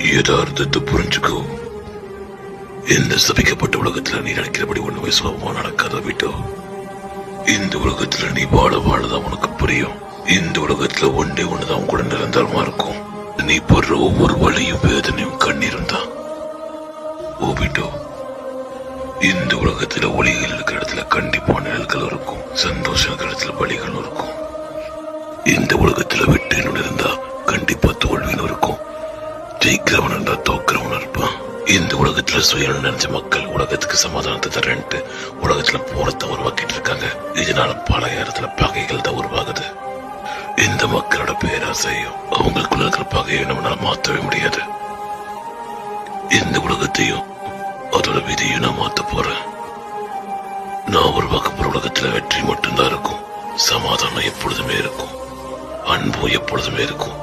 யதார்த்தத்தை புரிஞ்சுக்கோ. இந்த சபிக்கப்பட்ட உலகத்துல நீ நினைக்கிறபடி ஒண்ணுமே சுலபமா நடக்காத விட்டோ. இந்த உலகத்துல நீ வாழதான் உனக்கு புரியும். இந்த உலகத்துல ஒன்றே ஒண்ணுதான் கூட நிரந்தரமா இருக்கும். நீ போடுற ஒவ்வொரு வழியும் வேதனையும் கண்ணீரும் தான். ஓபிட்டோ, இந்த உலகத்துல ஒளிகள் இருக்கிற இடத்துல கண்டிப்பா நிழல்கள் இருக்கும், சந்தோஷம் இருக்கிற இடத்துல வழிகள் இருக்கும். இந்த உலகத்துல வெற்றின்னு இருந்தா கண்டிப்பா தோல்வின்னு இருக்கும். ஜெயிக்கிறவன் இருந்தா தோக்கிறவன் இருப்பான். இந்த உலகத்துல சுயம் நினைச்ச மக்கள் உலகத்துக்கு சமாதானத்தை தரேன்ட்டு உலகத்துல போரத்தை உருவாக்கிட்டு இருக்காங்க. இதனால பல இடத்துல பகைகள் தான் உருவாகுது. இந்த மக்களோட பேராசையும் அவங்களுக்குள்ள இருக்கிற பகையை நம்மளால மாற்றவே முடியாது. இந்த உலகத்தையும் அதோட விதியும் நான் மாத்த போறேன். நான் உருவாக்க போற உலகத்துல வெற்றி மட்டும்தான் இருக்கும். சமாதானம் எப்பொழுதுமே இருக்கும், அன்பும் எப்பொழுதுமே இருக்கும்.